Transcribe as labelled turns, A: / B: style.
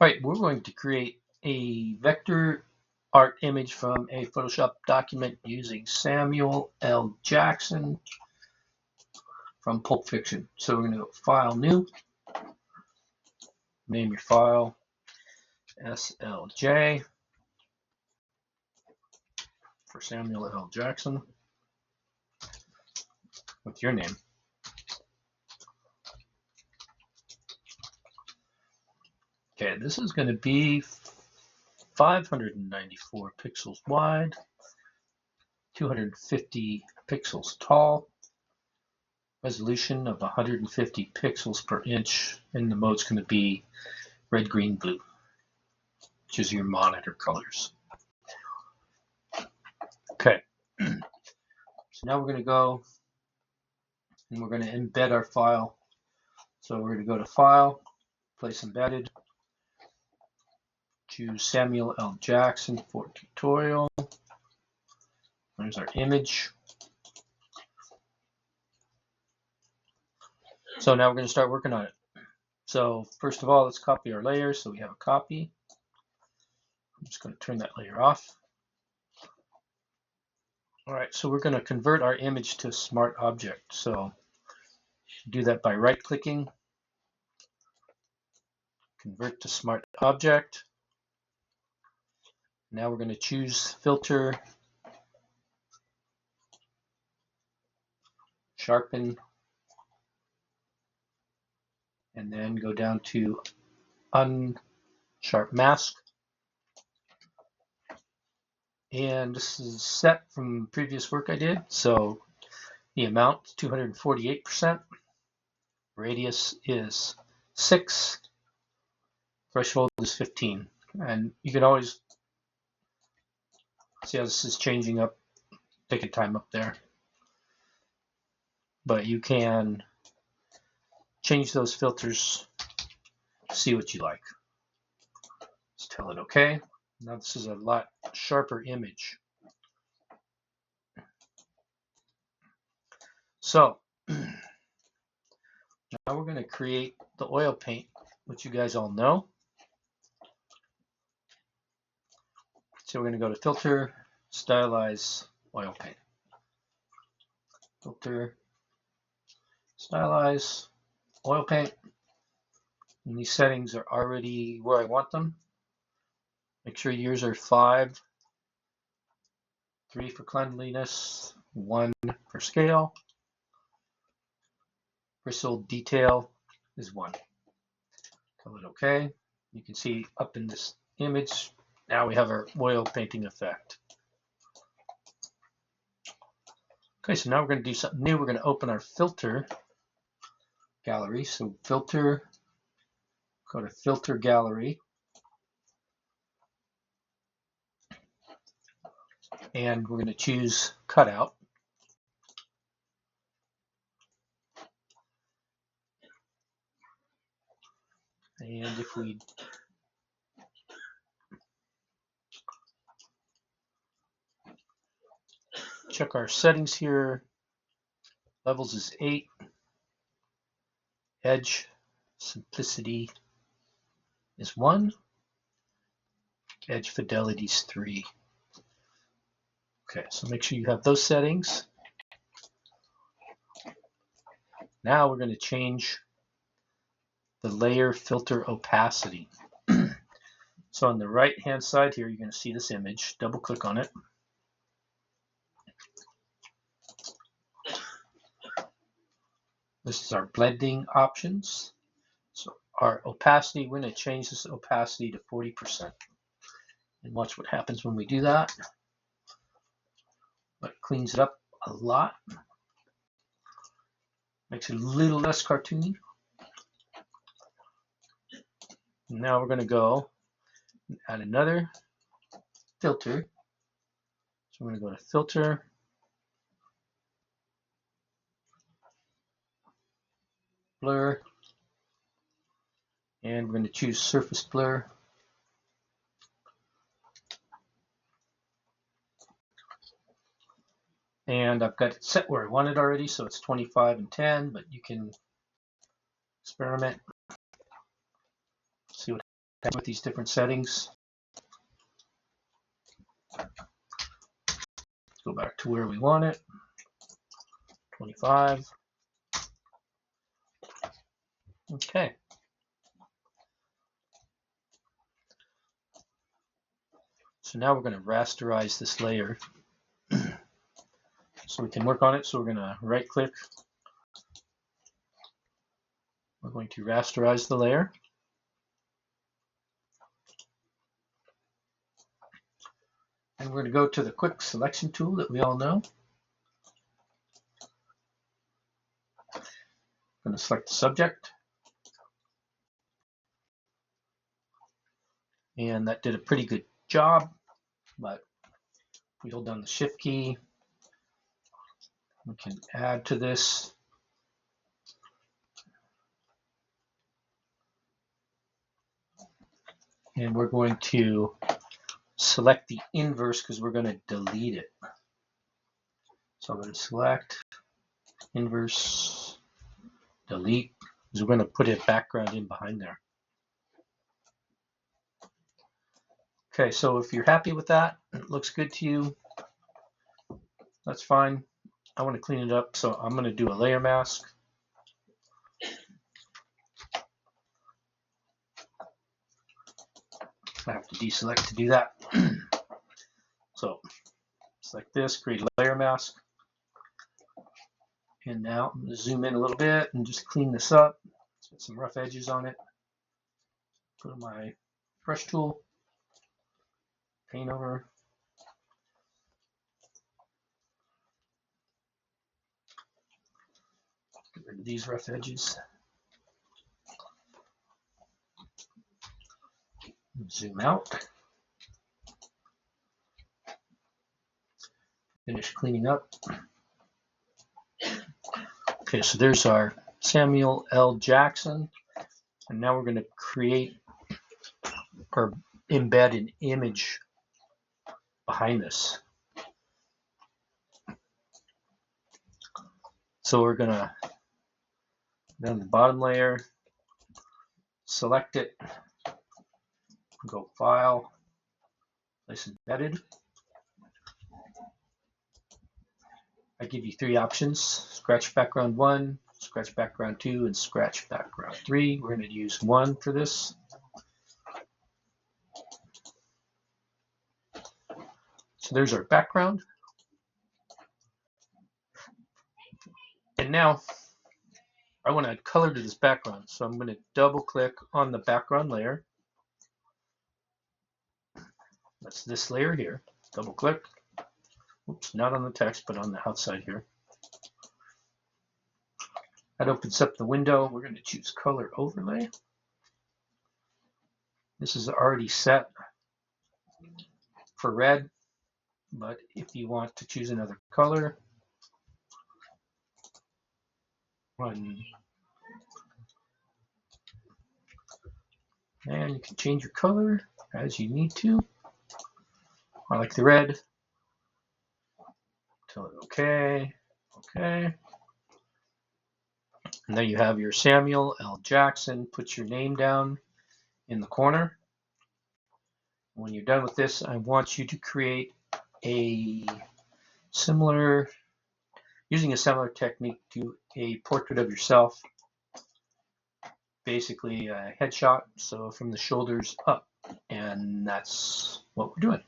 A: All right, we're going to create a vector art image from a Photoshop document using Samuel L. Jackson from Pulp Fiction. So we're going to go File, New, name your file SLJ for Samuel L. Jackson with your name. Okay, this is going to be 594 pixels wide, 250 pixels tall, resolution of 150 pixels per inch, and the mode's going to be red, green, blue, which is your monitor colors. Okay, so now we're going to go and we're going to embed our file. So we're going to go to File, Place Embedded, choose Samuel L. Jackson for tutorial. There's our image. So now we're going to start working on it. So first of all, let's copy our layers so we have a copy. I'm just going to turn that layer off. All right, so we're going to convert our image to a smart object. So do that by right-clicking, convert to smart object. Now we're going to choose filter, sharpen, and then go down to unsharp mask. And this is set from previous work I did. So the amount is 248%, radius is 6, threshold is 15. And you can always see how this is changing up, taking time up there. But you can change those filters, see what you like. Let's tell it OK. Now this is a lot sharper image. So now we're going to create the oil paint, which you guys all know. So we're going to go to Filter, Stylize, Oil Paint. Filter, Stylize, Oil Paint. And these settings are already where I want them. Make sure yours are 5, 3 for cleanliness, 1 for scale. Bristle detail is 1. Tell it OK. You can see up in this image, now we have our oil painting effect. Okay, so now we're going to do something new. We're going to open our filter gallery. So filter, go to filter gallery. And we're going to choose cutout. And if we check our settings here, levels is 8, edge simplicity is 1, edge fidelity is 3. Okay, so make sure you have those settings. Now we're going to change the layer filter opacity. So on the right hand side here, you're going to see this image. Double click on it. This is our blending options. So our opacity, we're going to change this opacity to 40%. And watch what happens when we do that. It cleans it up a lot. Makes it a little less cartoony. Now we're going to go and add another filter. So we're going to go to Filter, Blur, and we're going to choose Surface Blur. And I've got it set where I want it already, so it's 25 and 10, but you can experiment, see what with these different settings. Go back to where we want it. 25. Okay. So now we're going to rasterize this layer so we can work on it. So we're going to right click. We're going to rasterize the layer. And we're going to go to the quick selection tool that we all know. I'm going to select the subject. And that did a pretty good job, but if we hold down the shift key, we can add to this. And we're going to select the inverse because we're going to delete it. So I'm going to select inverse, delete, because we're going to put a background in behind there. Okay, so if you're happy with that, it looks good to you, that's fine. I want to clean it up, so I'm going to do a layer mask. I have to deselect to do that. So select this, create a layer mask. And now I'm going to zoom in a little bit and just clean this up. Let's get some rough edges on it. Go to my brush tool, paint over. Get rid of these rough edges. Zoom out. Finish cleaning up. Okay, so there's our Samuel L. Jackson. And now we're going to create or embed an image behind this. So we're going to go to the bottom layer, select it, go File, place Embedded. I give you three options: scratch background 1, scratch background 2, and scratch background 3. We're going to use 1 for this. So there's our background. And now I want to add color to this background. So I'm going to double click on the background layer. That's this layer here. Double click. Oops, not on the text, but on the outside here. That opens up the window. We're going to choose color overlay. This is already set for red, but if you want to choose another color, and you can change your color as you need to. I like the red. Tell it okay, okay. And there you have your Samuel L. Jackson. Put your name down in the corner. When you're done with this, I want you to create a similar, using a similar technique to a portrait of yourself. Basically a headshot, so from the shoulders up. And that's what we're doing.